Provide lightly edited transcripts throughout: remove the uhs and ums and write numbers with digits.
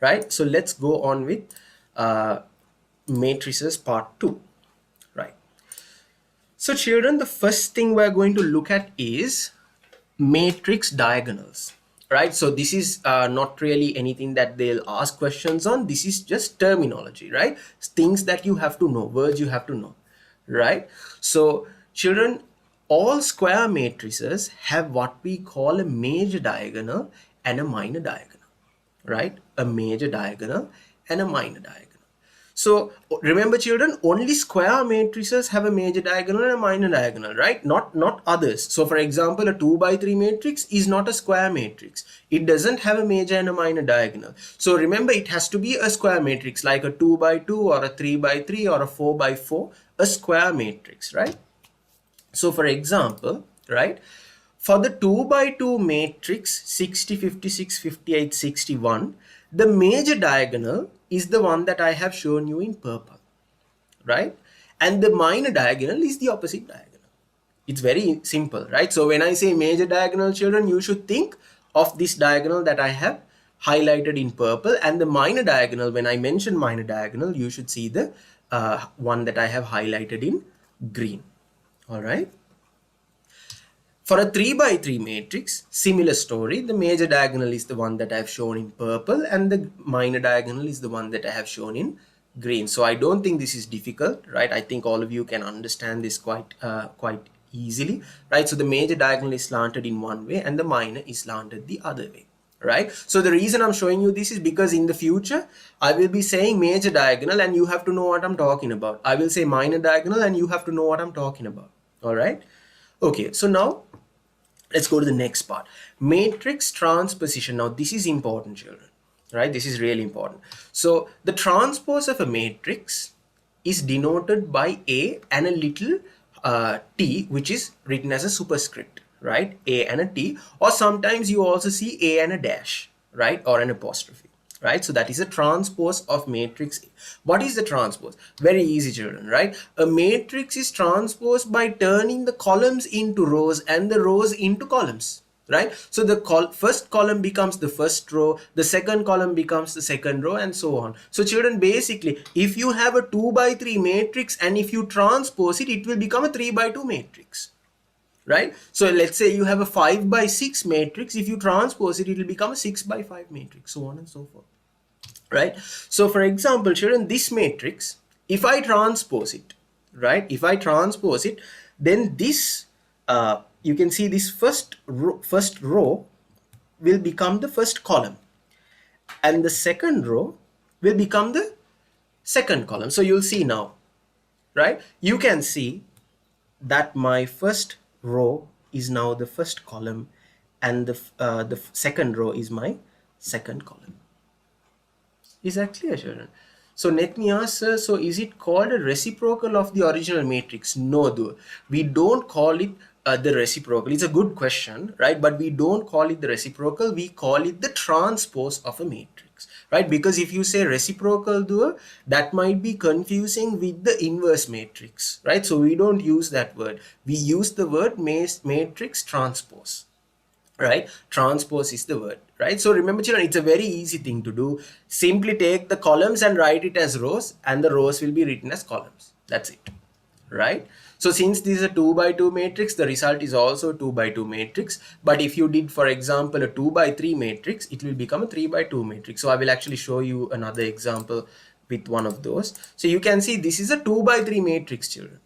right? So let's go on with matrices part 2, right? So children, the first thing we're going to look at is matrix diagonals, right? So this is not really anything that they'll ask questions on. This is just terminology, right? Things that you have to know, words you have to know, right? So children, all square matrices have what we call a major diagonal and a minor diagonal, right? A major diagonal and a minor diagonal. So remember children, only square matrices have a major diagonal and a minor diagonal, right? Not others. So for example, a 2 by 3 matrix is not a square matrix. It doesn't have a major and a minor diagonal. So remember, it has to be a square matrix like a 2 by 2 or a 3 by 3 or a 4 by 4, a square matrix, right? So for example, right, for the 2 by 2 matrix 60, 56, 58, 61, the major diagonal is the one that I have shown you in purple, right? And the minor diagonal is the opposite diagonal. It's very simple, right? So when I say major diagonal, children, you should think of this diagonal that I have highlighted in purple, and the minor diagonal, when I mention minor diagonal, you should see the one that I have highlighted in green. All right. For a 3 by 3 matrix, similar story. The major diagonal is the one that I have shown in purple and the minor diagonal is the one that I have shown in green. So I don't think this is difficult, right? I think all of you can understand this quite easily, right? So the major diagonal is slanted in one way and the minor is slanted the other way, right? So the reason I'm showing you this is because in the future, I will be saying major diagonal and you have to know what I'm talking about. I will say minor diagonal and you have to know what I'm talking about, all right? Okay, so now let's go to the next part. Matrix transposition. Now this is important, children, right? This is really important. So the transpose of a matrix is denoted by A and a little t, which is written as a superscript, right? A and a t, or sometimes you also see A and a dash, right? Or an apostrophe, right? So that is a transpose of matrix A. What is the transpose? Very easy, children, right? A matrix is transposed by turning the columns into rows and the rows into columns, right? So the first column becomes the first row, the second column becomes the second row, and so on. So children, basically, if you have a 2 by 3 matrix and if you transpose it, it will become a 3 by 2 matrix, right? So let's say you have a 5 by 6 matrix. If you transpose it, it will become a 6 by 5 matrix, so on and so forth, right? So for example, children, this matrix, if I transpose it, right, if I transpose it, then this you can see this first row will become the first column and the second row will become the second column. So you'll see now, right, you can see that my first row is now the first column and the second row is my second column. Is that clear, children? So let me ask, sir, so is it called a reciprocal of the original matrix? No, though. We don't call it the reciprocal. It's a good question, right? But we don't call it the reciprocal. We call it the transpose of a matrix, right? Because if you say reciprocal, though, that might be confusing with the inverse matrix, right? So we don't use that word. We use the word matrix transpose, right? Transpose is the word, right? So remember, children, it's a very easy thing to do. Simply take the columns and write it as rows, and the rows will be written as columns. That's it, right? So since this is a 2 by 2 matrix, the result is also 2 by 2 matrix. But if you did, for example, a 2 by 3 matrix, it will become a 3 by 2 matrix. So I will actually show you another example with one of those. So you can see this is a 2 by 3 matrix, children,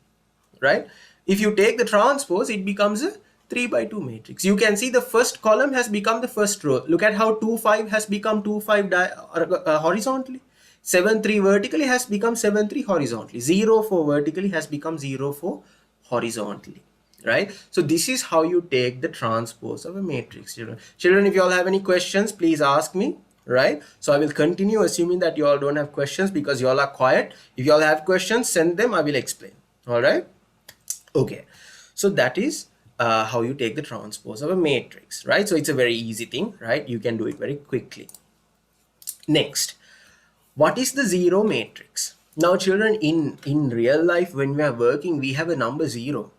right? If you take the transpose, it becomes a 3 by 2 matrix. You can see the first column has become the first row. Look at how 2 5 has become 2 5 horizontally. 7 3 vertically has become 7 3 horizontally. 0 4 vertically has become 0 4 horizontally, right? So this is how you take the transpose of a matrix, children. Children, if you all have any questions, please ask me, right? So I will continue assuming that you all don't have questions because you all are quiet. If you all have questions, send them. I will explain. All right. Okay. So that is how you take the transpose of a matrix, right? So it's a very easy thing, right? You can do it very quickly. Next, what is the zero matrix? Now, children, in real life, when we are working, we have a number 0,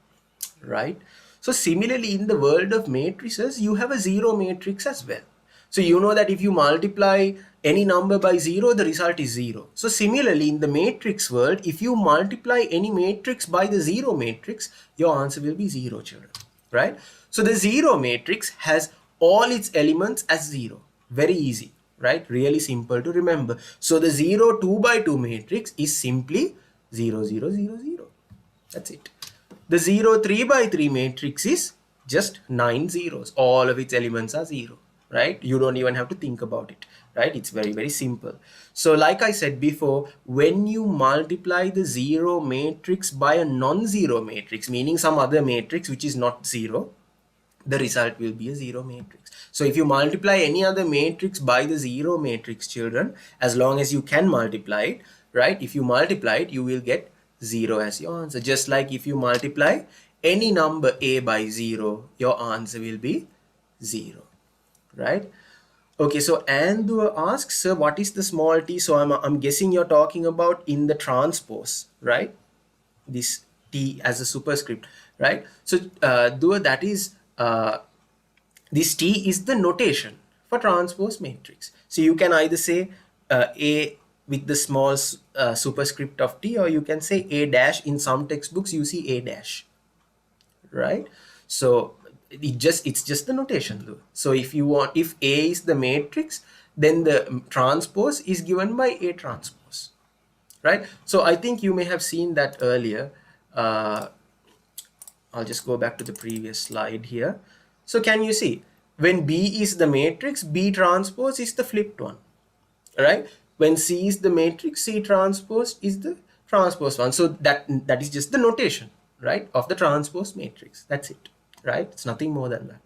right? So similarly, in the world of matrices, you have a zero matrix as well. So you know that if you multiply any number by 0, the result is 0. So similarly, in the matrix world, if you multiply any matrix by the 0 matrix, your answer will be 0, children, right? So the 0 matrix has all its elements as 0. Very easy, right? Really simple to remember. So the 0 2 by 2 matrix is simply 0 0 0 0. That's it. The 0 3 by 3 matrix is just 9 zeros. All of its elements are 0, right? You don't even have to think about it, right? It's very, very simple. So like I said before, when you multiply the 0 matrix by a non-zero matrix, meaning some other matrix which is not 0, the result will be a 0 matrix. So if you multiply any other matrix by the 0 matrix, children, as long as you can multiply it, right? If you multiply it, you will get 0 as your answer. Just like if you multiply any number a by 0, your answer will be 0, right? Okay, so Andu asks, sir, what is the small t? So I'm guessing you're talking about in the transpose, right? This t as a superscript, right? So Dua, that is this t is the notation for transpose matrix. So you can either say a with the small superscript of t, or you can say a dash. In some textbooks you see a dash, right? So it's just the notation though. So if you want, if a is the matrix, then the transpose is given by a transpose, right? So I think you may have seen that earlier. I'll just go back to the previous slide here. So can you see, when B is the matrix, B transpose is the flipped one, right? When C is the matrix, C transpose is the transpose one. So that is just the notation, right, of the transpose matrix. That's it, right? It's nothing more than that.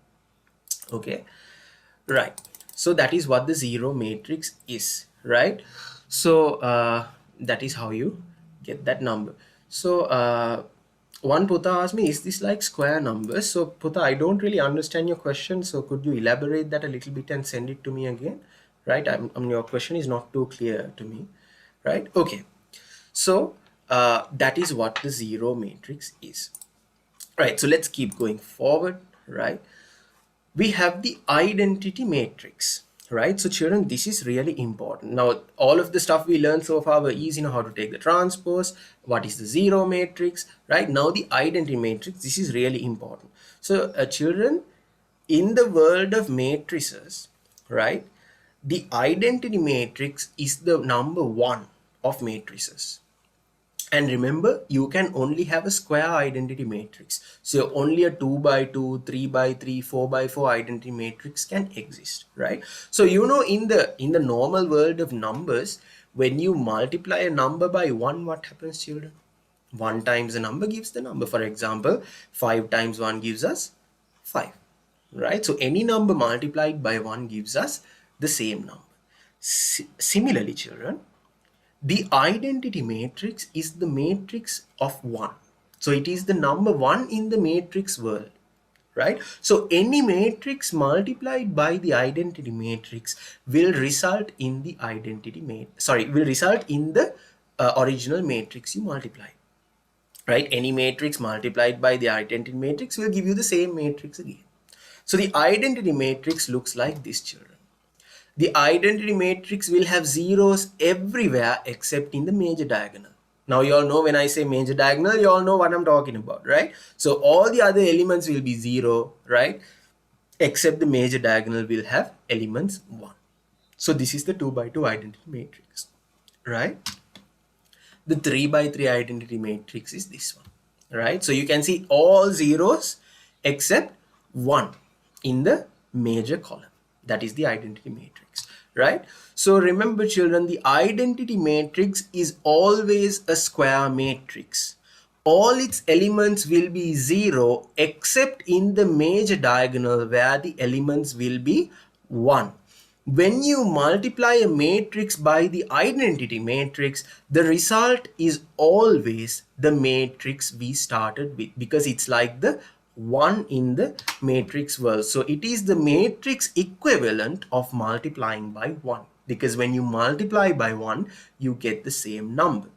Okay, right. So that is what the 0 matrix is, right? So that is how you get that number. So one Puta asked me, is this like square numbers? So Puta, I don't really understand your question. So could you elaborate that a little bit and send it to me again? Right? Your question is not too clear to me, right? Okay. So that is what the 0 matrix is, right? So let's keep going forward, right? We have the identity matrix, right? So children, this is really important. Now, all of the stuff we learned so far were easy, how to take the transpose, what is the 0 matrix, right? Now the identity matrix, this is really important. So children, in the world of matrices, right, the identity matrix is the number 1 of matrices. And remember, you can only have a square identity matrix. So only a 2 by 2, 3 by 3, 4 by 4 identity matrix can exist, right? So in the normal world of numbers, when you multiply a number by 1, what happens, children? 1 times the number gives the number. For example, 5 times 1 gives us 5, right? So any number multiplied by 1 gives us the same number. Similarly, children, the identity matrix is the matrix of 1. So it is the number 1 in the matrix world, right? So any matrix multiplied by the identity matrix will result in the original matrix you multiply, right? Any matrix multiplied by the identity matrix will give you the same matrix again. So the identity matrix looks like this, children. The identity matrix will have zeros everywhere except in the major diagonal. Now you all know, when I say major diagonal, you all know what I'm talking about, right? So all the other elements will be 0, right? Except the major diagonal will have elements 1. So this is the 2 by 2 identity matrix, right? The 3 by 3 identity matrix is this one, right? So you can see all zeros except 1 in the major column. That is the identity matrix, right? So remember, children, the identity matrix is always a square matrix. All its elements will be 0 except in the major diagonal where the elements will be 1. When you multiply a matrix by the identity matrix, the result is always the matrix we started with, because it's like the 1 in the matrix world. So it is the matrix equivalent of multiplying by 1, because when you multiply by 1, you get the same number,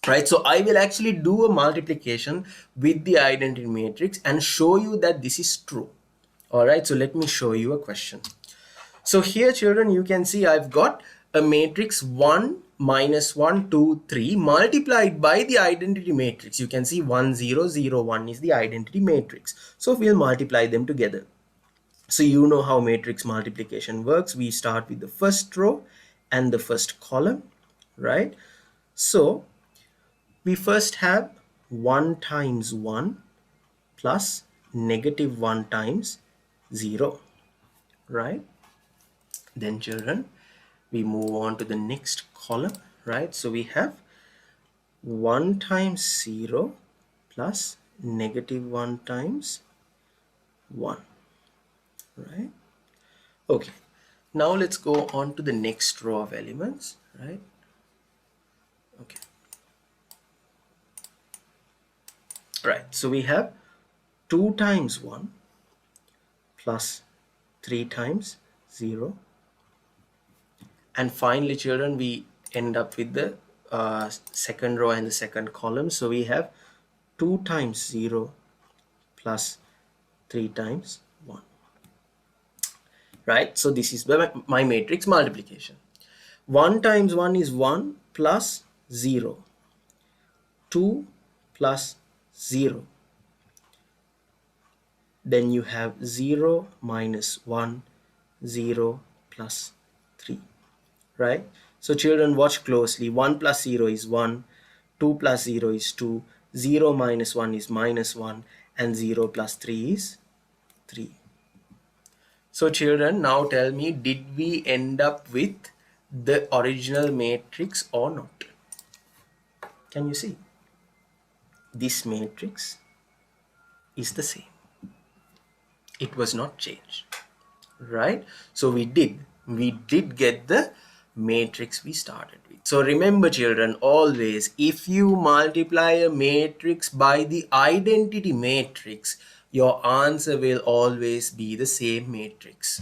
right? So I will actually do a multiplication with the identity matrix and show you that this is true. All right, so let me show you a question. So here children, you can see I've got a matrix 1 minus 1 2 3 multiplied by the identity matrix. You can see 1 0 0 1 is the identity matrix. So we'll multiply them together. So you know how matrix multiplication works. We start with the first row and the first column, right? So we first have 1 times 1 plus negative 1 times 0, right? Then children, we move on to the next column, right? So we have 1 times 0 plus negative 1 times 1, right? Okay, now let's go on to the next row of elements, right? Okay, right, so we have 2 times 1 plus 3 times 0, and finally children, we end up with the second row and the second column. So we have 2 times 0 plus 3 times 1, right? So this is my matrix multiplication. 1 times 1 is 1 plus 0, 2 plus 0, then you have 0 minus 1, 0 plus 3, right? So children, watch closely. 1 plus 0 is 1, 2 plus 0 is 2, 0 minus 1 is minus 1, and 0 plus 3 is 3. So children, now tell me, did we end up with the original matrix or not? Can you see? This matrix is the same. It was not changed, right? So we did get the matrix we started with. So remember children, always if you multiply a matrix by the identity matrix, your answer will always be the same matrix.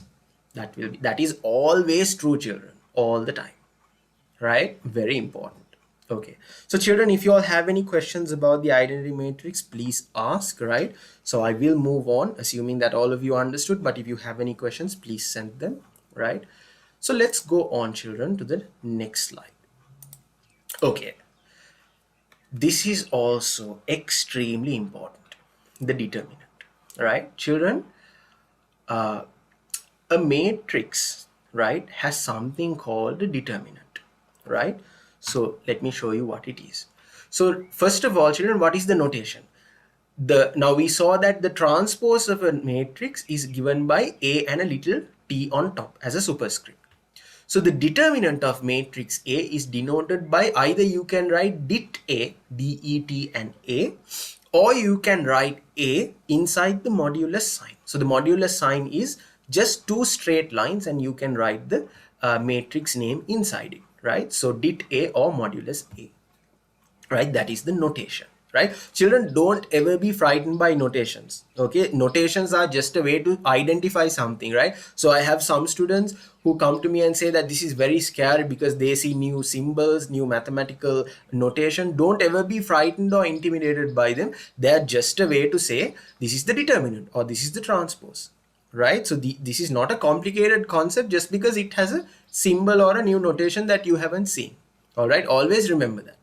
That is always true children, all the time, right? Very important. Okay, so children, if you all have any questions about the identity matrix, please ask, right? So I will move on, assuming that all of you understood, but if you have any questions, please send them, right? So let's go on children to the next slide. Okay, this is also extremely important, the determinant, right? Children, a matrix, right, has something called a determinant, right? So let me show you what it is. So first of all children, what is the notation? Now we saw that the transpose of a matrix is given by A and a little t on top as a superscript. So the determinant of matrix A is denoted by either you can write det A, det and A, or you can write A inside the modulus sign. So the modulus sign is just two straight lines and you can write the matrix name inside it, right? So det A or modulus A, right? That is the notation, right? Children, don't ever be frightened by notations, okay? Notations are just a way to identify something, right? So I have some students who come to me and say that this is very scary because they see new symbols, new mathematical notation. Don't ever be frightened or intimidated by them. They're just a way to say this is the determinant or this is the transpose, right? So this is not a complicated concept just because it has a symbol or a new notation that you haven't seen. All right, always remember that.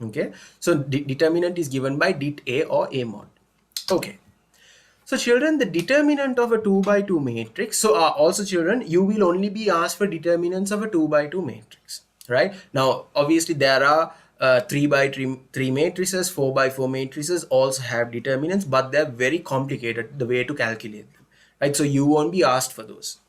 Okay, so determinant is given by det A or A mod. Okay, so children, the determinant of a 2 by 2 matrix. So also children, you will only be asked for determinants of a 2 by 2 matrix, right? Now obviously there are 3 by 3 matrices, 4 by 4 matrices also have determinants, but they're very complicated the way to calculate them, right? So you won't be asked for those.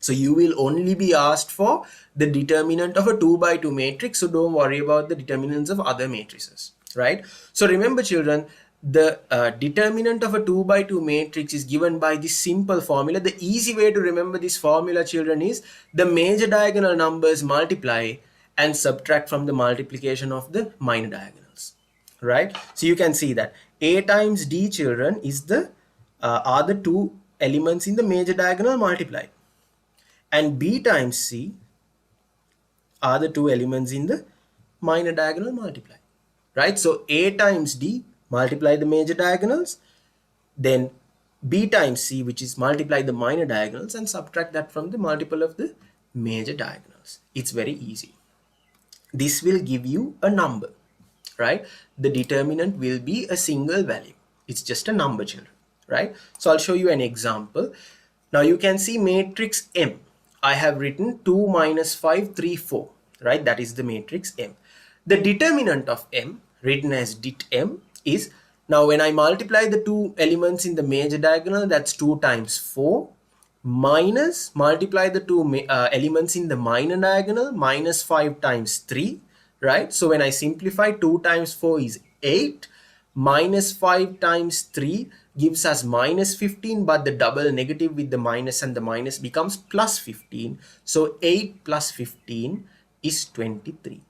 So you will only be asked for the determinant of a 2 by 2 matrix. So don't worry about the determinants of other matrices, right? So remember children, the determinant of a 2 by 2 matrix is given by this simple formula. The easy way to remember this formula children is the major diagonal numbers multiply and subtract from the multiplication of the minor diagonals, right? So you can see that A times D children is the are the two elements in the major diagonal multiplied, and B times C are the two elements in the minor diagonal multiply, right? So A times D multiply the major diagonals, then B times C, which is multiply the minor diagonals and subtract that from the multiple of the major diagonals. It's very easy. This will give you a number, right? The determinant will be a single value. It's just a number, children, right? So I'll show you an example. Now you can see matrix M. I have written 2 minus 5, 3, 4, right? That is the matrix M. The determinant of M, written as dit M, is, now when I multiply the two elements in the major diagonal, that's 2 times 4, minus multiply the two elements in the minor diagonal, minus 5 times 3, right? So when I simplify, 2 times 4 is 8, minus 5 times 3 gives us minus 15, but the double negative with the minus and the minus becomes plus 15. So 8 plus 15 is 23.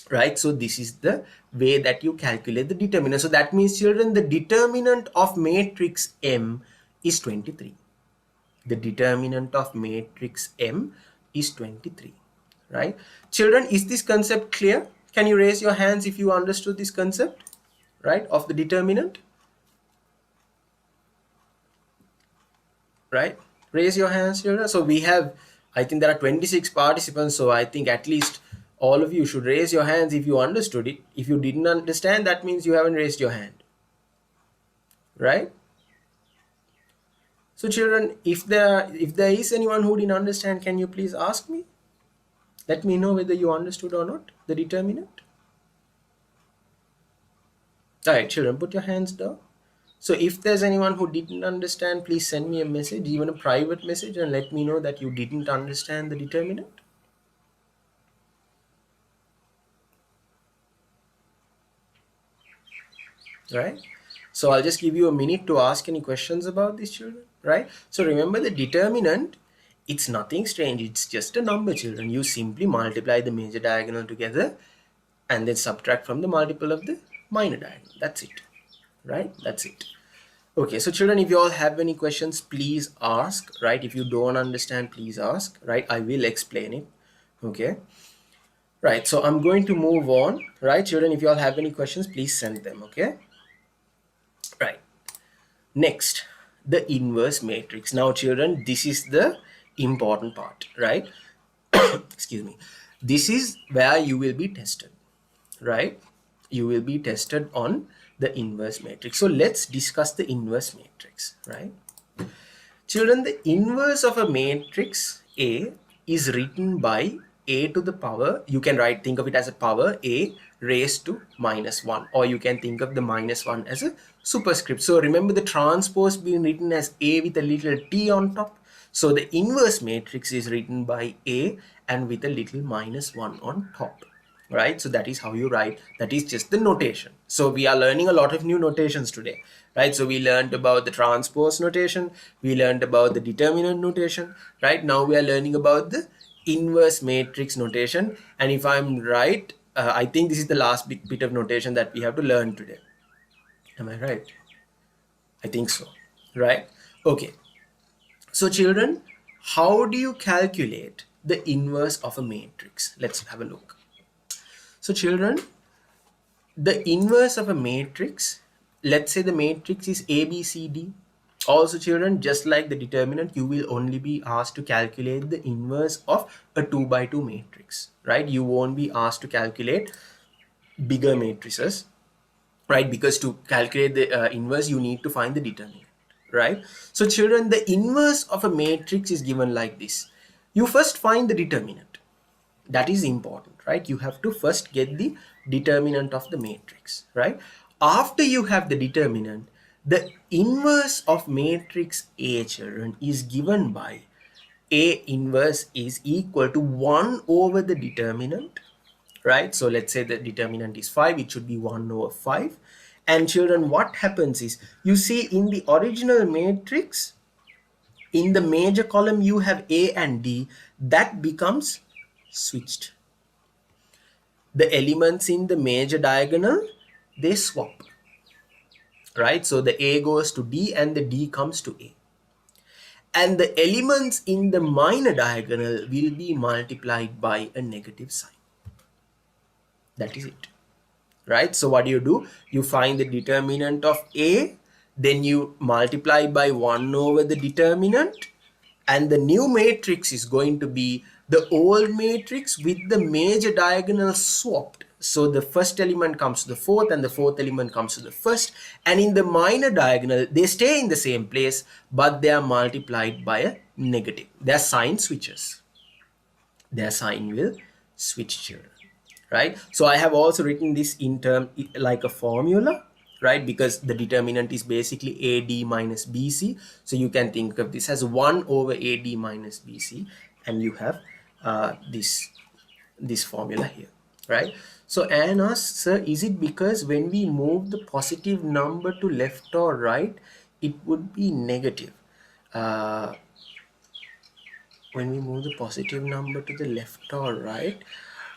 Right, so this is the way that you calculate the determinant. So that means, children, the determinant of matrix M is 23. The determinant of matrix M is 23, right? Children, is this concept clear? Can you raise your hands if you understood this concept, right, of the determinant? Right, raise your hands, children. So we have, I think there are 26 participants, so I think at least all of you should raise your hands if you understood it. If you didn't understand, that means you haven't raised your hand, right? So children, if there is anyone who didn't understand, can you please ask me? Let me know whether you understood or not the determinant. All right, children, put your hands down. So if there's anyone who didn't understand, please send me a message, even a private message, and let me know that you didn't understand the determinant. Right? So I'll just give you a minute to ask any questions about this, children. Right? So remember, the determinant, it's nothing strange. It's just a number, children. You simply multiply the major diagonal together and then subtract from the multiple of the minor diagonal. That's it. Right? That's it. Okay, so children, if you all have any questions, please ask, right? If you don't understand, please ask, right? I will explain it. Okay. Right, so I'm going to move on, right? Children, if you all have any questions, please send them, okay? Right. Next, the inverse matrix. Now, children, this is the important part, right? Excuse me. This is where you will be tested, right? You will be tested on the inverse matrix. So let's discuss the inverse matrix, right? Children, the inverse of a matrix A is written by A to the power, you can think of it as a power A raised to minus 1, or you can think of the minus 1 as a superscript. So remember the transpose being written as A with a little t on top. So the inverse matrix is written by A and with a little minus 1 on top. Right, so that is how you write. That is just the notation. So we are learning a lot of new notations today, right? So we learned about the transpose notation, we learned about the determinant notation, right? Now we are learning about the inverse matrix notation, and if I'm right, I think this is the last bit of notation that we have to learn today. Am I right? I think so, right? Okay, so children, how do you calculate the inverse of a matrix? Let's have a look. So children, the inverse of a matrix, let's say the matrix is A, B, C, D. Also children, just like the determinant, you will only be asked to calculate the inverse of a 2 by 2 matrix, right? You won't be asked to calculate bigger matrices, right? Because to calculate the inverse, you need to find the determinant, right? So children, the inverse of a matrix is given like this. You first find the determinant. That is important, right? You have to first get the determinant of the matrix, right? After you have the determinant, the inverse of matrix A, children, is given by A inverse is equal to 1 over the determinant, right? So let's say the determinant is 5, it should be 1 over 5. And children, what happens is, you see in the original matrix, in the major column you have A and D, that becomes switched. The elements in the major diagonal, they swap, right? So the A goes to D and the D comes to A. And the elements in the minor diagonal will be multiplied by a negative sign. That is it, right? So what do? You find the determinant of A, then you multiply by 1 over the determinant, and the new matrix is going to be the old matrix with the major diagonal swapped. So the first element comes to the fourth and the fourth element comes to the first, and in the minor diagonal they stay in the same place but they are multiplied by a negative. Their sign switches. Their sign will switch, children, right? So I have also written this in term like a formula, right? Because the determinant is basically AD minus BC. So you can think of this as 1 over AD minus BC, and you have this formula here, right? So Anne asks, sir, is it because when we move the positive number to left or right, it would be negative? Uh, when we move the positive number to the left or right,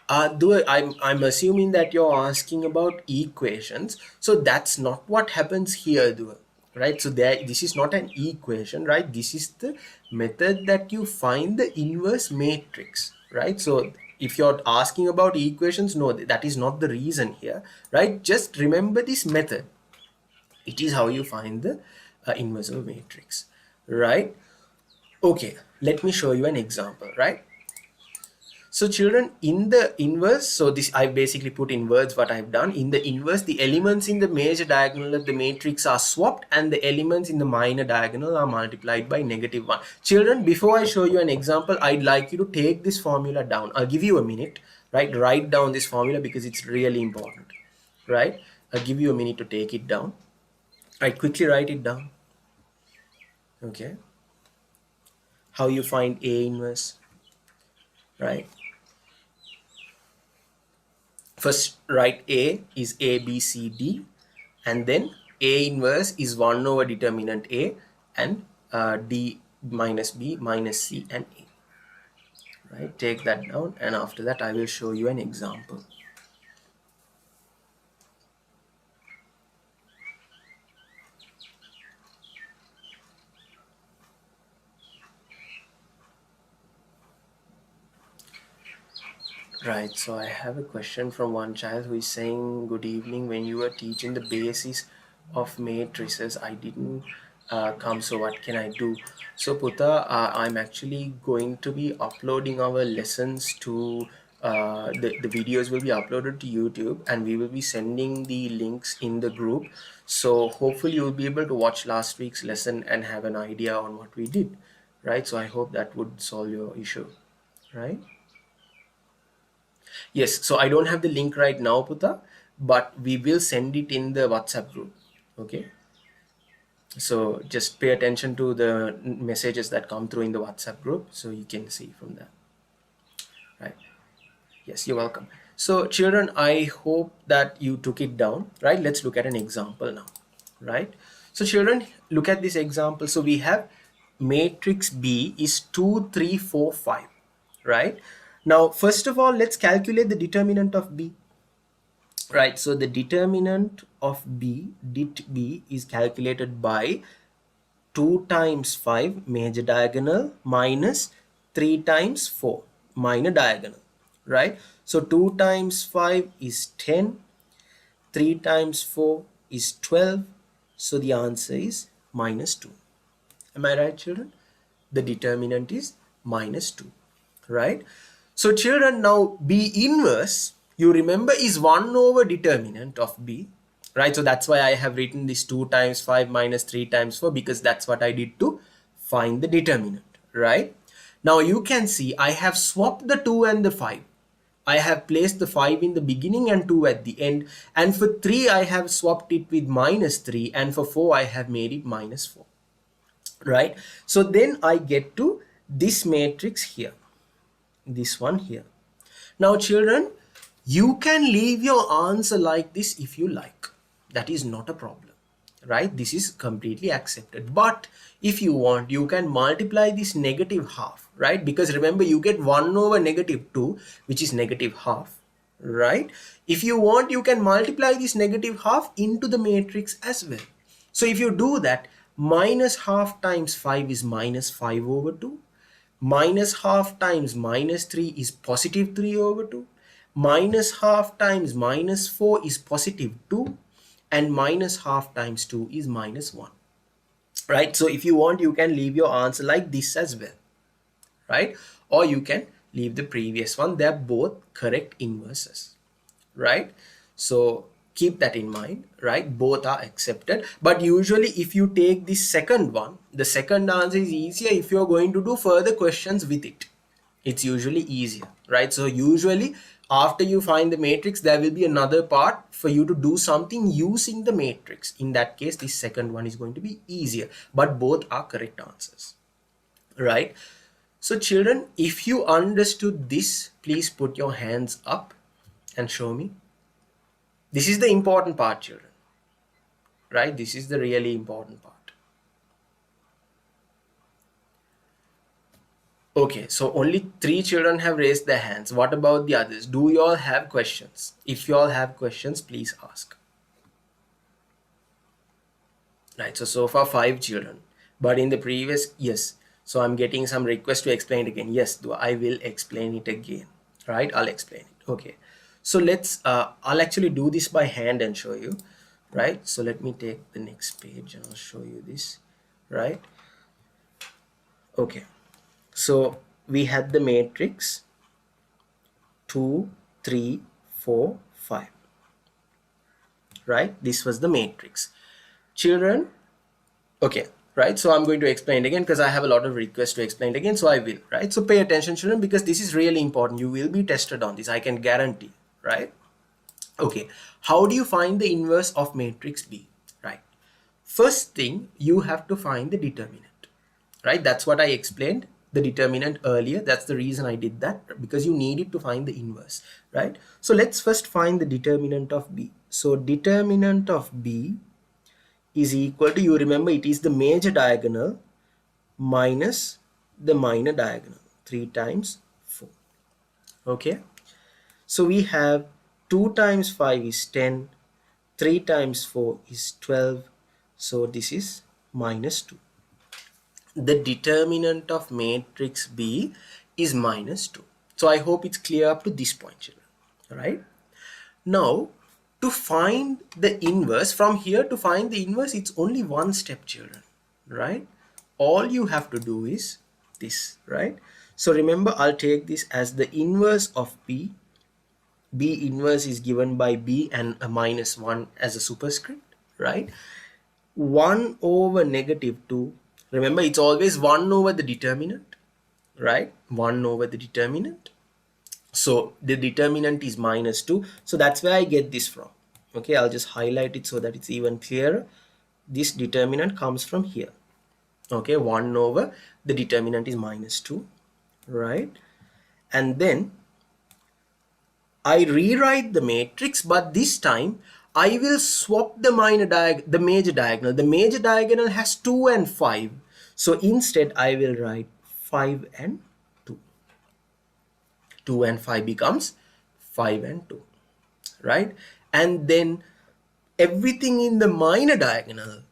I'm assuming that you're asking about equations. So that's not what happens here, though, right? So this is not an equation, right? This is the method that you find the inverse matrix, right? So if you're asking about equations, no, that is not the reason here, right? Just remember this method. It is how you find the inverse of a matrix, right? Okay, let me show you an example, right? So children, in the inverse, so this I basically put in words what I've done. In the inverse, the elements in the major diagonal of the matrix are swapped and the elements in the minor diagonal are multiplied by -1. Children, before I show you an example, I'd like you to take this formula down. I'll give you a minute, right? Write down this formula because it's really important, right? I'll give you a minute to take it down. Right, quickly write it down. Okay. How you find A inverse, right? First write A is A, B, C, D, and then A inverse is 1 over determinant A, and D minus B minus C and A. Right, take that down, and after that I will show you an example. Right, so I have a question from one child who is saying, good evening, when you were teaching the basis of matrices, I didn't come, so what can I do? So Puta, I'm actually going to be uploading our lessons to, the videos will be uploaded to YouTube, and we will be sending the links in the group. So hopefully you'll be able to watch last week's lesson and have an idea on what we did, right? So I hope that would solve your issue, right? Yes, so I don't have the link right now, Puta, but we will send it in the WhatsApp group. Okay. So just pay attention to the messages that come through in the WhatsApp group so you can see from that. Right. Yes, you're welcome. So children, I hope that you took it down, right? Let's look at an example now, right? So children, look at this example. So we have matrix B is 2, 3, 4, 5, right? Now, first of all, let's calculate the determinant of B. Right, so the determinant of B, det B, is calculated by 2 times 5 major diagonal minus 3 times 4 minor diagonal, right? So 2 times 5 is 10, 3 times 4 is 12, so the answer is -2. Am I right, children? The determinant is -2, right? So children, now B inverse, you remember, is 1 over determinant of B, right? So that's why I have written this 2 times 5 minus 3 times 4, because that's what I did to find the determinant, right? Now you can see I have swapped the 2 and the 5. I have placed the 5 in the beginning and 2 at the end, and for 3 I have swapped it with -3, and for 4 I have made it -4, right? So then I get to this matrix here, this one here. Now children, you can leave your answer like this if you like. That is not a problem, right? This is completely accepted. But if you want, you can multiply this negative half, right? Because remember, you get 1 over -2, which is negative half, right? If you want, you can multiply this negative half into the matrix as well. So if you do that, -half times 5 is -5 over 2. -half times -3 is +3 over 2. -half times -4 is +2. and minus half times 2 is minus 1, right? So if you want, you can leave your answer like this as well, right? Or you can leave the previous one. They're both correct inverses, right? So keep that in mind, right? Both are accepted. But usually if you take this second one, the second answer is easier if you're going to do further questions with it. It's usually easier, right? So usually after you find the matrix, there will be another part for you to do something using the matrix. In that case, this second one is going to be easier, but both are correct answers, right? So children, if you understood this, please put your hands up and show me. This is the important part, children, right? This is the really important part. Okay, so only 3 children have raised their hands. What about the others? Do you all have questions? If you all have questions, please ask. Right, so far 5 children, but in the previous, yes. So I'm getting some request to explain it again. Yes, I will explain it again, right? I'll explain it. Okay, so let's, I'll actually do this by hand and show you, right? So let me take the next page and I'll show you this, right? Okay, so we had the matrix 2, 3, 4, 5, right? This was the matrix. Children, okay, right? So I'm going to explain it again because I have a lot of requests to explain it again. So I will, right? So pay attention, children, because this is really important. You will be tested on this, I can guarantee, right? Okay, how do you find the inverse of matrix B, right? First thing, you have to find the determinant, right? That's what I explained, the determinant earlier. That's the reason I did that, because you needed to find the inverse, right? So let's first find the determinant of B. So determinant of B is equal to, you remember, it is the major diagonal minus the minor diagonal, 3 times 4. Okay, so we have 2 times 5 is 10, 3 times 4 is 12, so this is minus 2. The determinant of matrix B is minus 2. So I hope it's clear up to this point, children. All right, now to find the inverse, from here to find the inverse, it's only one step, children, right? All you have to do is this, right? So remember, I'll take this as the inverse of B. B inverse is given by B and a minus 1 as a superscript, right? 1 over negative 2. Remember, it's always 1 over the determinant, right? 1 over the determinant. So the determinant is minus 2. So that's where I get this from. Okay, I'll just highlight it so that it's even clearer. This determinant comes from here. Okay, 1 over the determinant is minus 2, right? And then I rewrite the matrix, but this time I will swap the major diagonal. The major diagonal has 2 and 5. So instead I will write 5 and 2. 2 and 5 becomes 5 and 2, right? And then everything in the minor diagonal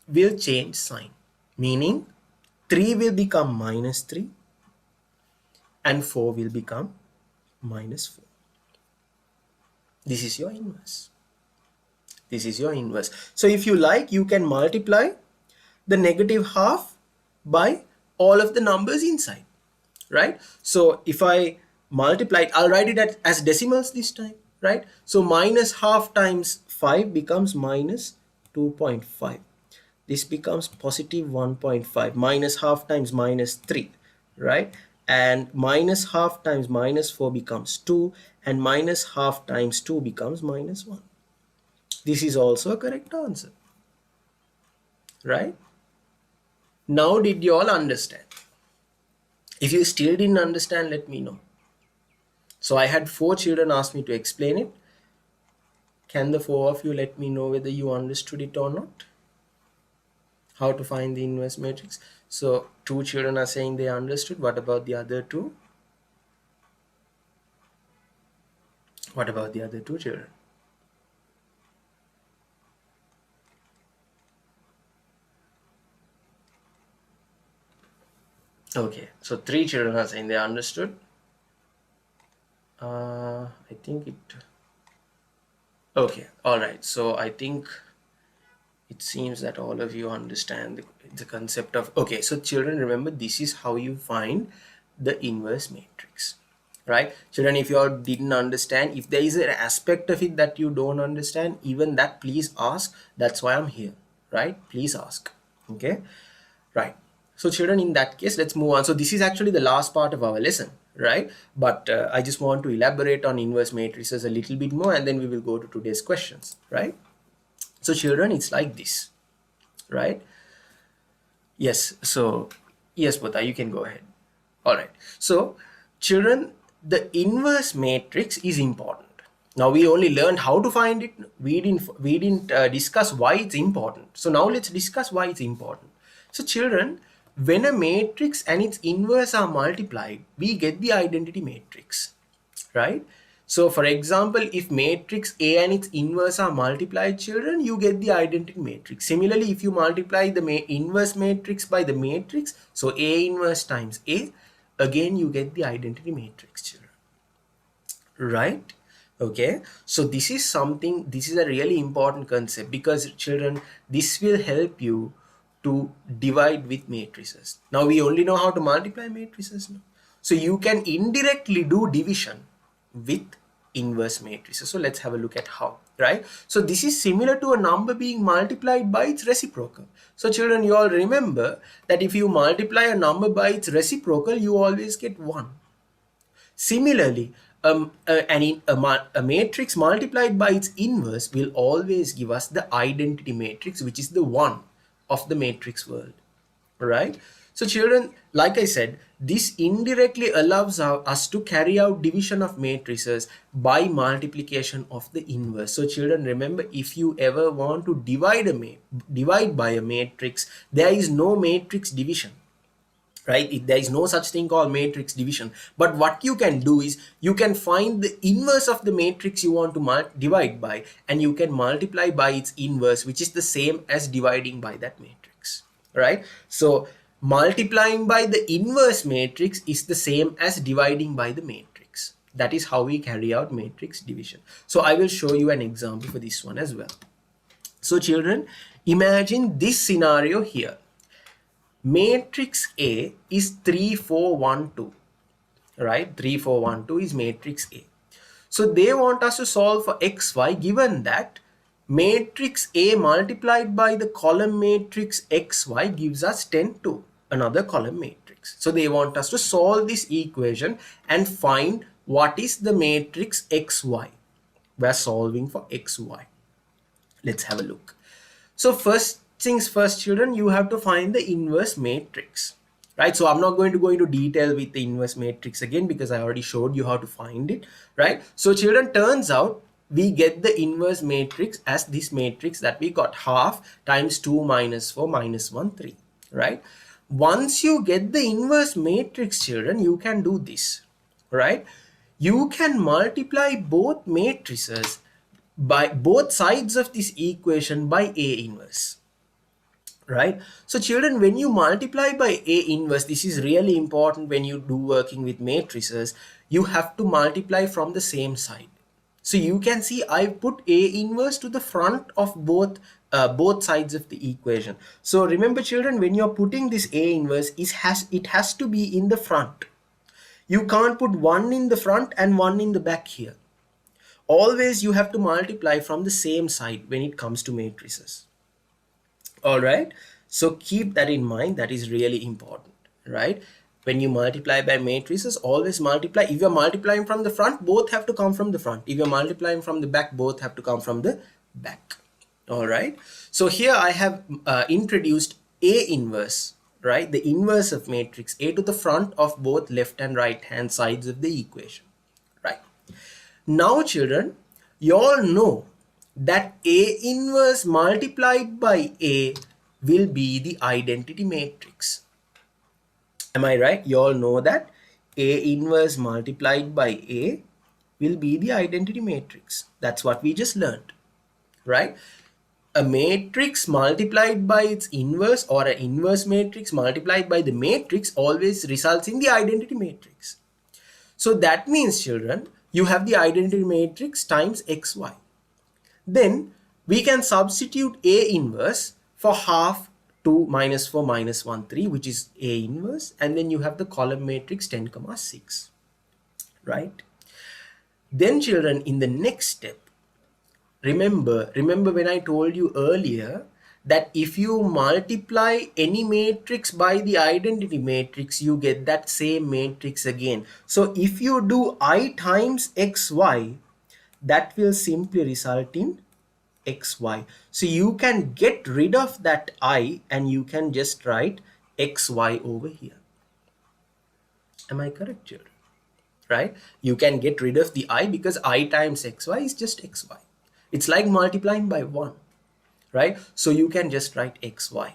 will change sign, meaning 3 will become minus 3 and 4 will become minus 4. This is your inverse. This is your inverse. So if you like, you can multiply the negative half by all of the numbers inside, right? So if I multiply it, I'll write it as decimals this time, right? So minus half times 5 becomes minus 2.5. This becomes positive 1.5. Minus half times minus 3, right? And minus half times minus 4 becomes 2, and minus half times 2 becomes minus 1. This is also a correct answer, right? Now did you all understand? If you still didn't understand, let me know. So I had 4 children ask me to explain it. Can the 4 of you let me know whether you understood it or not? How to find the inverse matrix? So 2 children are saying they understood. What about the other 2? What about the other 2 children? Okay, so 3 children are saying they understood. I think it Okay, all right. So I think it seems that all of you understand the concept of, okay, so children, remember this is how you find the inverse matrix, right? Children, if you all didn't understand, if there is an aspect of it that you don't understand, even that, please ask. That's why I'm here, right? Please ask. Okay, right. So children, in that case, let's move on. So this is actually the last part of our lesson, right? But I just want to elaborate on inverse matrices a little bit more, and then we will go to today's questions, right? So children, it's like this, right? Yes. So yes, Bota, you can go ahead. All right. So children, the inverse matrix is important. Now we only learned how to find it. We didn't discuss why it's important. So now let's discuss why it's important. So children, when a matrix and its inverse are multiplied, we get the identity matrix, right? So for example, if matrix A and its inverse are multiplied, children, you get the identity matrix. Similarly, if you multiply the inverse matrix by the matrix, so A inverse times A, again you get the identity matrix, children, right? Okay, so this is something, this is a really important concept, because children, this will help you to divide with matrices. Now we only know how to multiply matrices now. So you can indirectly do division with inverse matrices. So let's have a look at how, right? So this is similar to a number being multiplied by its reciprocal. So children, you all remember that if you multiply a number by its reciprocal, you always get 1. Similarly, a matrix multiplied by its inverse will always give us the identity matrix, which is the 1 of the matrix world, right? So children, like I said, this indirectly allows us to carry out division of matrices by multiplication of the inverse. So children, remember, if you ever want to divide by a matrix, there is no matrix division, right? There is no such thing called matrix division. But what you can do is you can find the inverse of the matrix you want to divide by, and you can multiply by its inverse, which is the same as dividing by that matrix, right? So multiplying by the inverse matrix is the same as dividing by the matrix. That is how we carry out matrix division. So I will show you an example for this one as well. So children, imagine this scenario here. Matrix A is 3, 4, 1, 2, right? 3, 4, 1, 2 is matrix A. So they want us to solve for xy, given that matrix A multiplied by the column matrix xy gives us 10, 2, another column matrix. So they want us to solve this equation and find what is the matrix xy. We're solving for xy. Let's have a look. So first things first, children, you have to find the inverse matrix, right? So I'm not going to go into detail with the inverse matrix again, because I already showed you how to find it, right? So children, turns out we get the inverse matrix as this matrix that we got, half times 2 minus 4 minus 1, 3, right? Once you get the inverse matrix, children, you can do this, right? You can multiply both matrices by both sides of this equation by A inverse, right? So children, when you multiply by A inverse, this is really important when you do working with matrices, you have to multiply from the same side. So you can see I put A inverse to the front of both sides of the equation. So remember children, when you're putting this A inverse, it has to be in the front. You can't put one in the front and one in the back here. Always you have to multiply from the same side when it comes to matrices. All right, so keep that in mind. That is really important, right? When you multiply by matrices, always multiply. If you're multiplying from the front, both have to come from the front. If you're multiplying from the back, both have to come from the back. All right, so here I have introduced A inverse, right? The inverse of matrix A to the front of both left and right hand sides of the equation, right? Now children, you all know that A inverse multiplied by A will be the identity matrix. Am I right? You all know that A inverse multiplied by A will be the identity matrix. That's what we just learned, right? A matrix multiplied by its inverse, or an inverse matrix multiplied by the matrix, always results in the identity matrix. So that means children, you have the identity matrix times xy. Then we can substitute A inverse for half 2 minus 4 minus 1 3, which is A inverse, and then you have the column matrix 10 comma 6, right? Then children, in the next step, remember when I told you earlier that if you multiply any matrix by the identity matrix, you get that same matrix again. So if you do I times xy, that will simply result in xy. So you can get rid of that I and you can just write xy over here. Am I correct, children? Right? You can get rid of the I because I times xy is just xy. It's like multiplying by 1, right? So you can just write xy.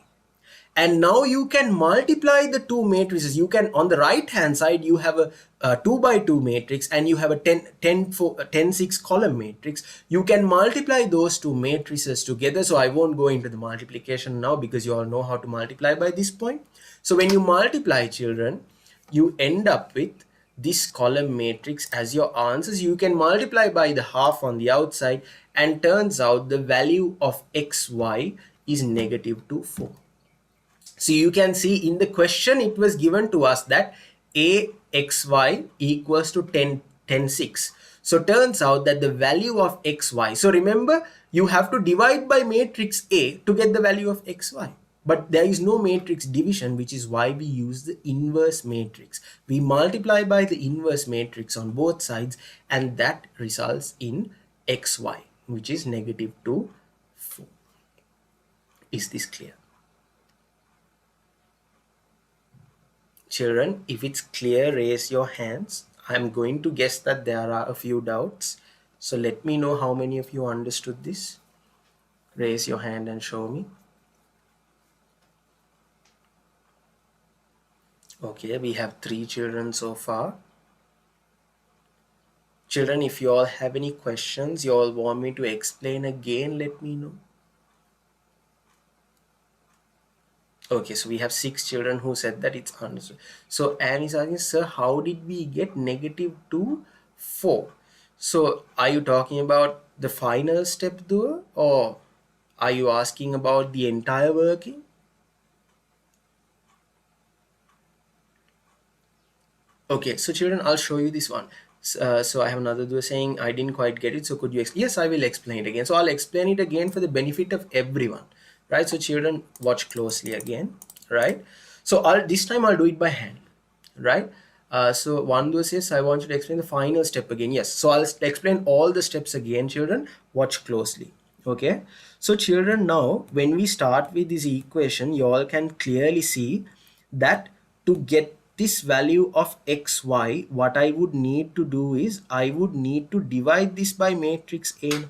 And now you can multiply the two matrices. You can, on the right hand side, you have a 2 by 2 matrix and you have a 10 6 column matrix. You can multiply those two matrices together. So I won't go into the multiplication now because you all know how to multiply by this point. So when you multiply, children, you end up with this column matrix as your answers. You can multiply by the half on the outside, and turns out the value of xy is negative 2 4. So you can see in the question it was given to us that axy equals to 10 6. So turns out that the value of xy, so remember you have to divide by matrix A to get the value of xy. But there is no matrix division, which is why we use the inverse matrix. We multiply by the inverse matrix on both sides, and that results in xy, which is negative 2 4. Is this clear? Children, if it's clear, raise your hands. I'm going to guess that there are a few doubts. So let me know how many of you understood this. Raise your hand and show me. Okay, we have 3 children so far. Children, if you all have any questions, you all want me to explain again, let me know. Okay, so we have 6 children who said that it's understood. So Anne is asking, sir, how did we get negative 2 4? So are you talking about the final step though, or are you asking about the entire working? Okay, so children, I'll show you this one. So I have another doer saying I didn't quite get it, so could you yes, I will explain it again. So I'll explain it again for the benefit of everyone, right? So children, watch closely again, right? So this time I'll do it by hand, right? So one doer says I want you to explain the final step again. Yes, so I'll explain all the steps again. Children, watch closely. Okay, so children, now when we start with this equation, you all can clearly see that to get this value of xy, what I would need to do is I would need to divide this by matrix A,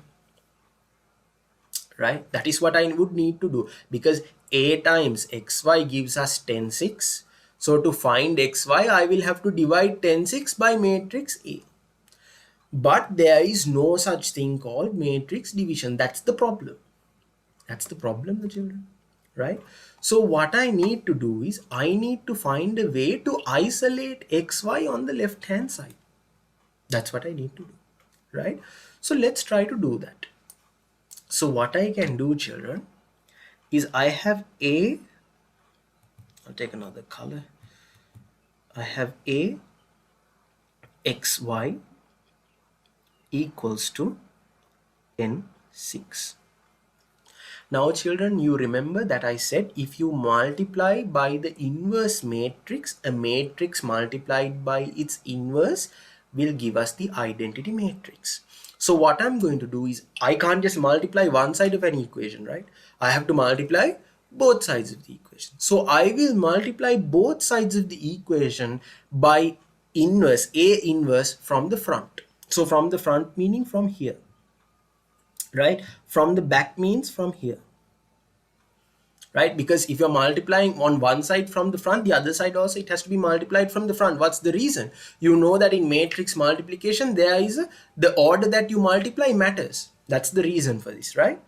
right? That is what I would need to do, because A times xy gives us 10 6. So to find xy, I will have to divide 10 6 by matrix A. But there is no such thing called matrix division. That's the problem. That's the problem, the children, right? So what I need to do is I need to find a way to isolate xy on the left hand side. That's what I need to do, right? So let's try to do that. So what I can do, children, is I have a, I'll take another color. I have a xy equals to 10 6. Now children, you remember that I said if you multiply by the inverse matrix, a matrix multiplied by its inverse will give us the identity matrix. So what I'm going to do is I can't just multiply one side of an equation, right? I have to multiply both sides of the equation. So I will multiply both sides of the equation by inverse, A inverse from the front. So from the front meaning from here, right? From the back means from here, right? Because if you're multiplying on one side from the front, the other side also it has to be multiplied from the front. What's the reason? You know that in matrix multiplication there is the order that you multiply matters. That's the reason for this, right?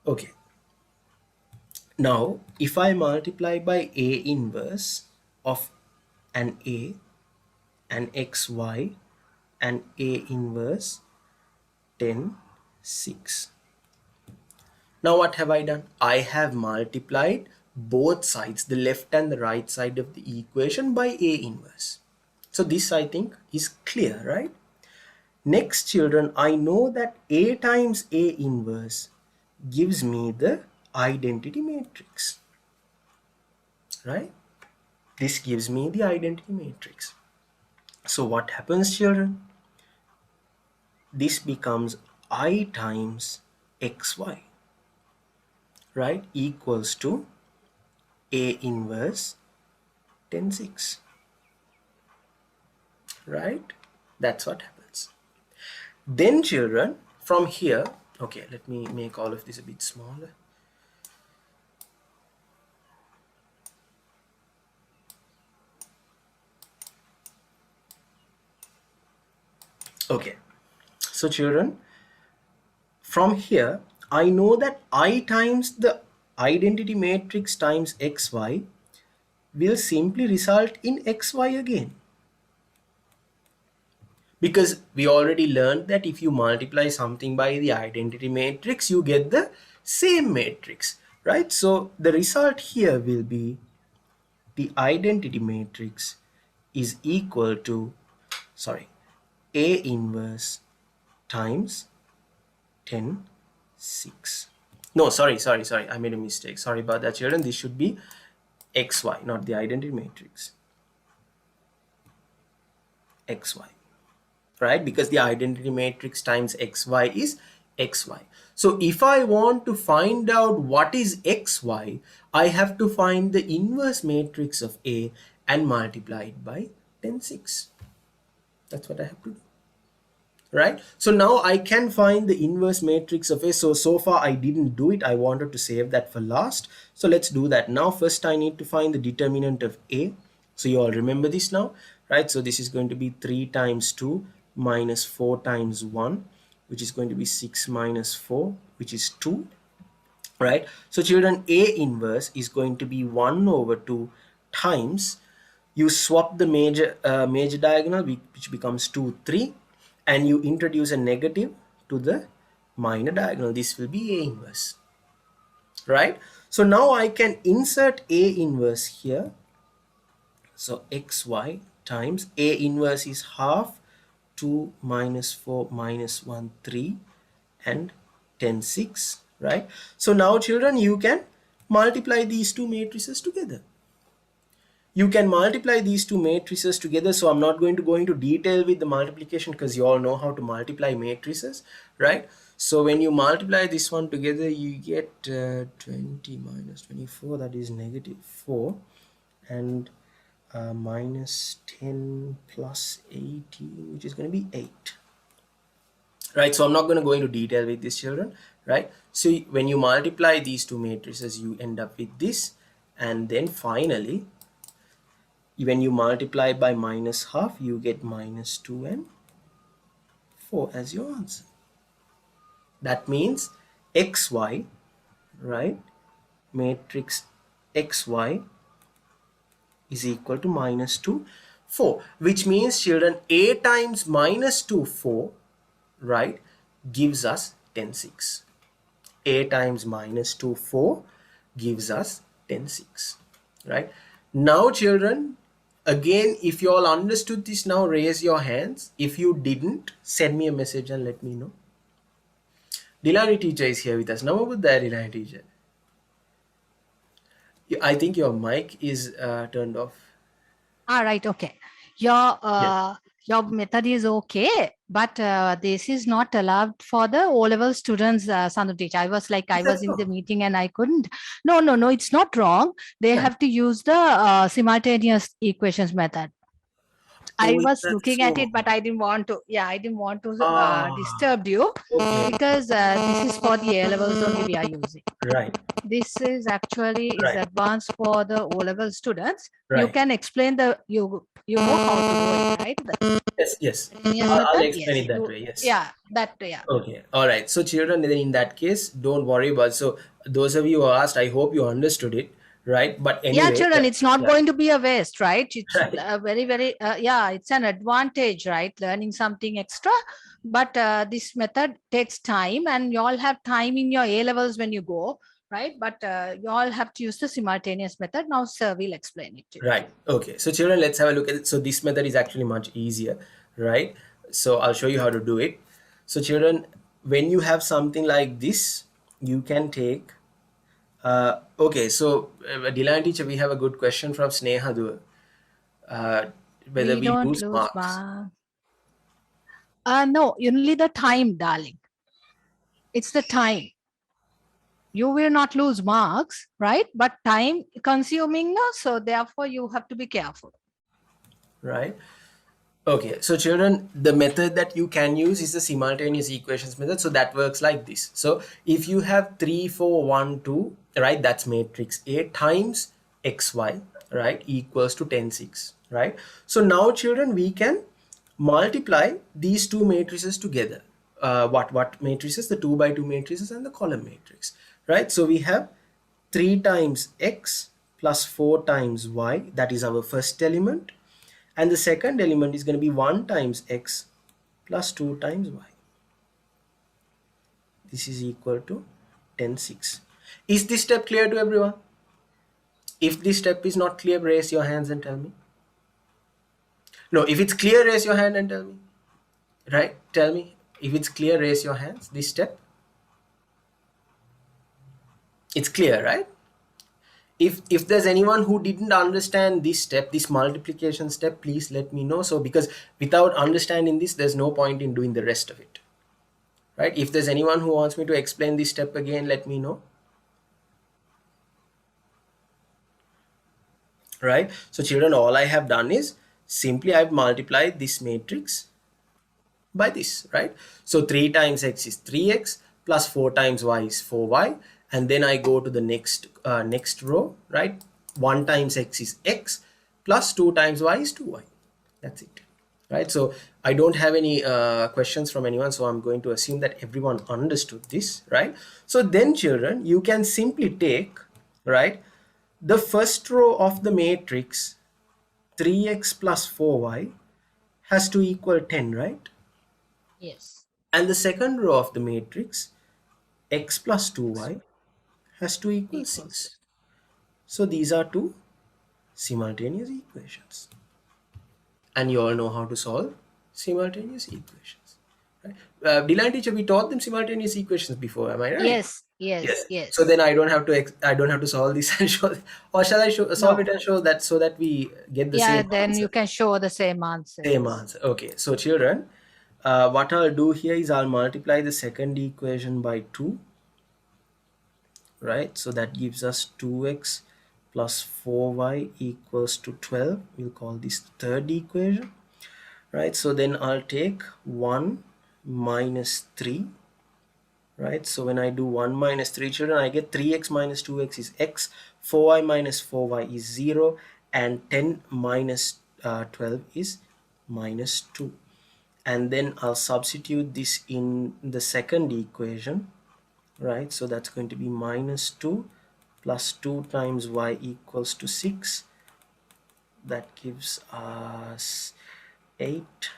Okay, now if I multiply by A inverse of an A and xy and A inverse 10 6. Now what have I done? I have multiplied both sides, the left and the right side of the equation, by A inverse. So this, I think, is clear, right? Next, children, I know that A times A inverse gives me the identity matrix, right? This gives me the identity matrix. So what happens, children? This becomes I times xy, right, equals to A inverse 10 6, right? That's what happens. Then, children, from here, okay, let me make all of this a bit smaller. Okay, so children, from here, I know that I times the identity matrix times xy will simply result in xy again. Because we already learned that if you multiply something by the identity matrix, you get the same matrix, right? So the result here will be the identity matrix is equal to, sorry, A inverse times 10 6. No, sorry, I made a mistake. Sorry about that, children. This should be xy, not the identity matrix. Xy, right? Because the identity matrix times xy is xy. So if I want to find out what is xy, I have to find the inverse matrix of A and multiply it by 10 6. That's what I have to do, right? So now I can find the inverse matrix of A. So far I didn't do it. I wanted to save that for last. So let's do that now. First I need to find the determinant of A. So you all remember this now, right? So this is going to be 3 times 2 minus 4 times 1, which is going to be 6 minus 4, which is 2, right? So children, A inverse is going to be 1 over 2 times, you swap the major diagonal, which becomes 2 3, and you introduce a negative to the minor diagonal. This will be A inverse, right? So now I can insert A inverse here. So xy times A inverse is half 2 minus 4 minus 1 3 and 10 6, right? So now children, you can multiply these two matrices together. You can multiply these two matrices together. So I'm not going to go into detail with the multiplication because you all know how to multiply matrices, right? So when you multiply this one together, you get 20 minus 24, that is negative 4, and minus 10 plus 18, which is going to be 8. Right, so I'm not going to go into detail with this, children, right? So when you multiply these two matrices, you end up with this, and then finally, when you multiply by minus half, you get minus 2 and 4 as your answer. That means xy, right, matrix xy is equal to minus 2 4, which means, children, A times minus 2 4, right, gives us 10 6. A times minus 2 4 gives us 10 6, right? Now children, again, if you all understood this now, raise your hands. If you didn't, send me a message and let me know. Dilani teacher is here with us. Namabuddha, Dilani teacher. I think your mic is turned off. Right, okay. Your Yeah. your method is okay, but this is not allowed for the O-level students, Sandu teacher. I was like, I was in the meeting and I couldn't. No, it's not wrong. They have to use the simultaneous equations method. I was looking at it, but I didn't want to. Yeah, I didn't want to disturb you because this is for the A levels only we are using. Right. This is actually is advanced for the O level students. Right. You can explain the you know how to do it, right? Yes. Yes, I'll method? explain Yes. it that way. Yes. Yeah, that yeah. Okay. All right. So children, then in that case, don't worry about. So those of you who asked, I hope you understood it, right? But Yeah, anyway, children, it's not yeah, going to be a waste, right? It's right, very, very, yeah, it's an advantage, right? Learning something extra. But this method takes time, and you all have time in your A levels when you go, right? But you all have to use the simultaneous method. Now, sir will explain it to you. right. Okay, so children, let's have a look at it. So this method is actually much easier, right? So I'll show you how to do it. So children, when you have something like this, you can take okay, so Dylan teacher, we have a good question from Sneha Dua. Uh, whether We we don't lose lose marks. marks. No, only the time, darling. It's the time. You will not lose marks, right? But time consuming, no? So therefore, you have to be careful. Right? Okay, so children, the method that you can use is the simultaneous equations method. So that works like this. So if you have 3, 4, 1, 2, right, that's matrix A times xy, right, equals to 10, 6, right? So now children, we can multiply these two matrices together. What matrices? The 2 by 2 matrices and the column matrix, right? So we have 3 times x plus 4 times y, that is our first element, and the second element is going to be 1 times x plus 2 times y. This is equal to 10, 6. Is this step clear to everyone? If this step is not clear, raise your hands and tell me. No, if it's clear, raise your hand and tell me. Right? Tell me. If it's clear, raise your hands. This step. It's clear, right? If there's anyone who didn't understand this step, this multiplication step, please let me know. So because without understanding this, there's no point in doing the rest of it. Right? If there's anyone who wants me to explain this step again, let me know. Right? So children, all I have done is simply I've multiplied this matrix by this, right? So 3 times x is 3x plus 4 times y is 4y, and then I go to the next row, right? 1 times x is x plus 2 times y is 2y. That's it, right? So I don't have any questions from anyone, so I'm going to assume that everyone understood this, right? So then children, you can simply take, right, the first row of the matrix 3x plus 4y has to equal 10, right? Yes. And the second row of the matrix x plus 2y has to equal Equals. 6. So these are two simultaneous equations. And you all know how to solve simultaneous equations. Right? Dylan teacher, we taught them simultaneous equations before, am I right? Yes, yes, Yes. yes. So then I don't have to solve this and show, or shall I solve No. it and show that so that we get the Yeah, same then answer? you can show the same answer. Same Yes. answer. Okay. So children, what I'll do here is I'll multiply the second equation by 2, right? So that gives us 2x plus 4y equals to 12. We'll call this the third equation, right? So then I'll take 1 minus 3, right? So when I do 1 minus 3, children, I get 3x minus 2x is x, 4y minus 4y is 0, and 10 minus 12 is minus 2. And then I'll substitute this in the second equation, right? So that's going to be minus 2 plus 2 times y equals to 6. That gives us 8,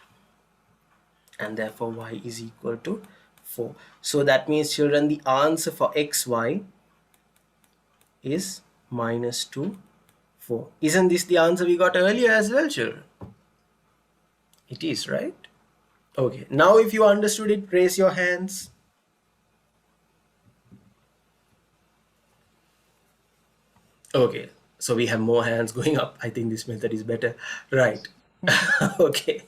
and therefore y is equal to 4. So that means children, the answer for xy is minus 2, 4. Isn't this the answer we got earlier as well, children? It is, right? Okay, now if you understood it, raise your hands. Okay, so we have more hands going up. I think this method is better. Right. Okay.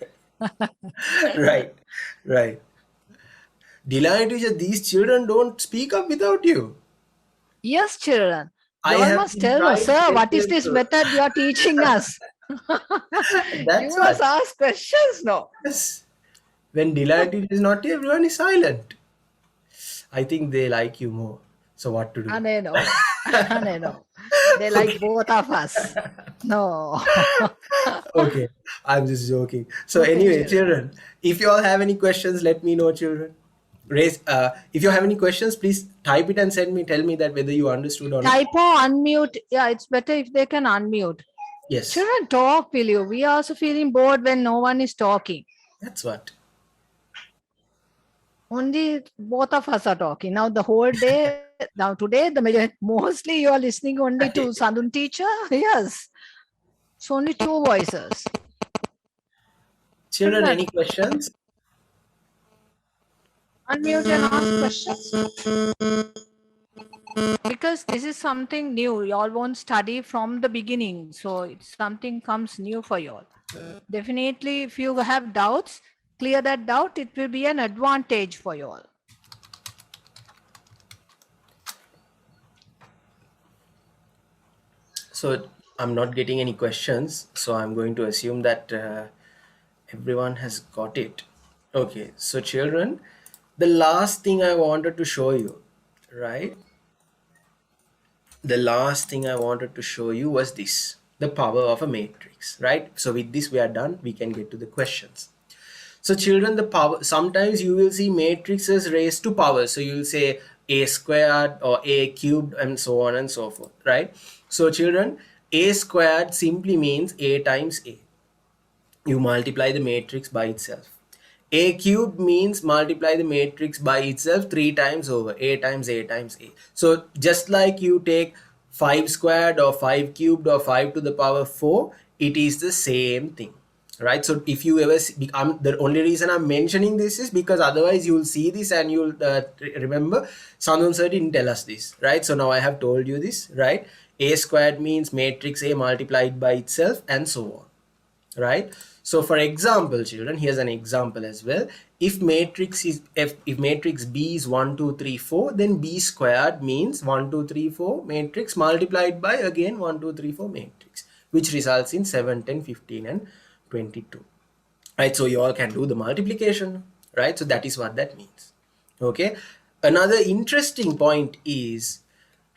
Right. Right. Delight teacher, these children don't speak up without you. Yes, children. I You all have must been tell, no, trying to sir, get what is them this to. method you are teaching us? You That's must what. ask questions, no? Yes. When Delight teacher is not here, everyone is silent. I think they like you more. So what to do? Ane, no. Ane, no. They like Okay. both of us. No. Okay. I'm just joking. So Okay, anyway, children. children, if you all have any questions, let me know, children. Raise, if you have any questions, please type it and send me, tell me that whether you understood or not. Type or unmute. Yeah, it's better if they can unmute. Yes, Children, talk, will you? We are also feeling bored when no one is talking. that's what. Only both of us are talking. Now the whole day, now today, mostly you are listening only to Sandun teacher. Yes. It's only two voices. Children, any questions? Unmute and ask questions. Because this is something new. You all won't study from the beginning. So it's something comes new for you all. Definitely, if you have doubts, clear that doubt. It will be an advantage for you all. So I'm not getting any questions, so I'm going to assume that everyone has got it. Okay, so children, the last thing I wanted to show you, right? The last thing I wanted to show you was this, the power of a matrix, right? So with this we are done, we can get to the questions. So children, the power, sometimes you will see matrices raised to power. So you will say a squared or a cubed and so on and so forth, right? So children, a squared simply means a times a. You multiply the matrix by itself. A cubed means multiply the matrix by itself 3 times over, a times a times a. So just like you take 5 squared or 5 cubed or 5 to the power 4, it is the same thing, right? So if you ever see, the only reason I'm mentioning this is because otherwise you'll see this and you'll remember Sandon sir didn't tell us this, right? So now I have told you this, right? A squared means matrix A multiplied by itself and so on, right? So for example, children, here's an example as well. If matrix is if matrix B is 1 2 3 4, then B squared means 1 2 3 4 matrix multiplied by again 1 2 3 4 matrix, which results in 7 10 15 and 22, right? So you all can do the multiplication, right? So that is what that means. Okay, another interesting point is,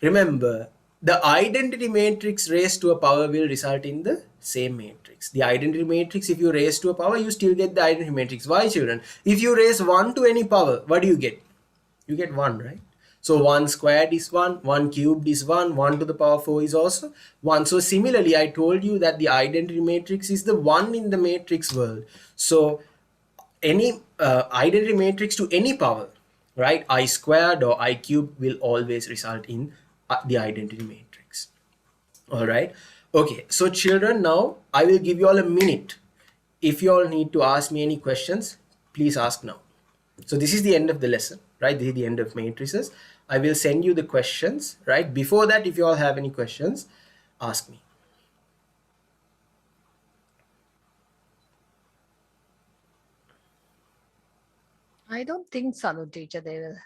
remember, the identity matrix raised to a power will result in the same matrix. The identity matrix, if you raise to a power, you still get the identity matrix. Why, children? If you raise 1 to any power, what do you get? You get 1, right? So 1 squared is 1, 1 cubed is 1, 1 to the power 4 is also 1. So similarly, I told you that the identity matrix is the 1 in the matrix world. So any identity matrix to any power, right, I squared or I cubed will always result in the identity matrix. All right. Okay, so children, now I will give you all a minute. If you all need to ask me any questions, please ask now. So this is the end of the lesson, right? This is the end of matrices. I will send you the questions, right? Before that, if you all have any questions, ask me. I don't think Sandun teacher they will.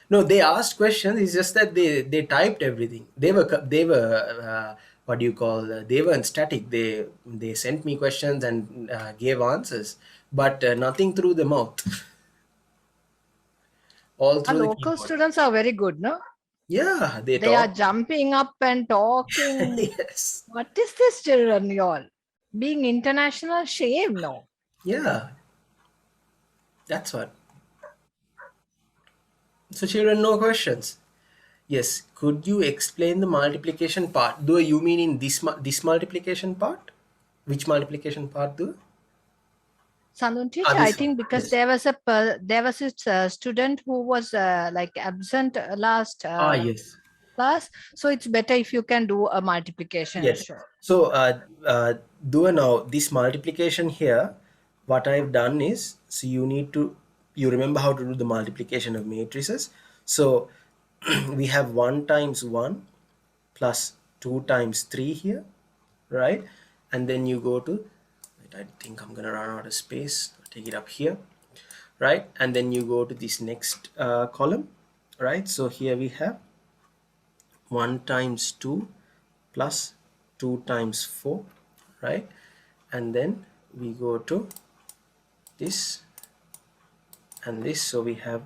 No, they asked questions. It's just that they typed everything. They were what do you call? They weren't static. They sent me questions and gave answers, but nothing through the mouth. All Our through the local keyboard. students are very good, no? Yeah, they They are talk. jumping up and talking. Yes. What is this, children, y'all? Being international, shame, no? Yeah, that's what. So children, no questions. Yes. Could you explain the multiplication part? Do you mean in this multiplication part? Which multiplication part do? Sandun Ah, teacher, I this one. think because Yes. there was a student who was like absent last Ah, yes. class, so it's better if you can do a multiplication. Yes. Sure. So, do now this multiplication here. What I've done is, so you remember how to do the multiplication of matrices. So, we have 1 times 1 plus 2 times 3 here, right? And then you go to, wait, I think I'm gonna run out of space. I'll take it up here, right? And then you go to this next column, right? So here we have 1 times 2 plus 2 times 4, right? And then we go to this and this. So we have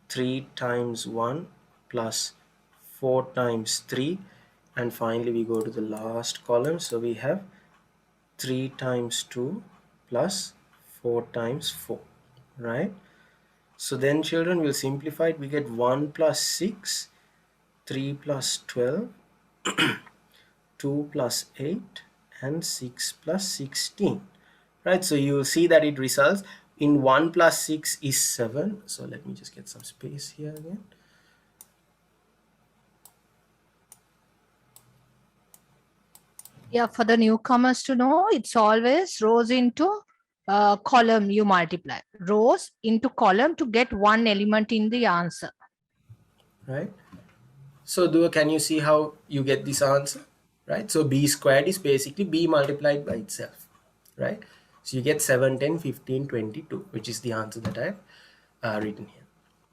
3 times 1 plus 4 times 3, and finally we go to the last column. So we have 3 times 2 plus 4 times 4, right? So then children will simplify it. We get 1 plus 6, 3 plus 12, 2 plus 8, and 6 plus 16. Right, so you will see that it results in 1 plus 6 is 7. So let me just get some space here again. Yeah, for the newcomers to know, it's always rows into column you multiply. Rows into column to get one element in the answer. Right. So can you see how you get this answer? Right. So b squared is basically b multiplied by itself. Right. So you get 7, 10, 15, 22, which is the answer that I've written here.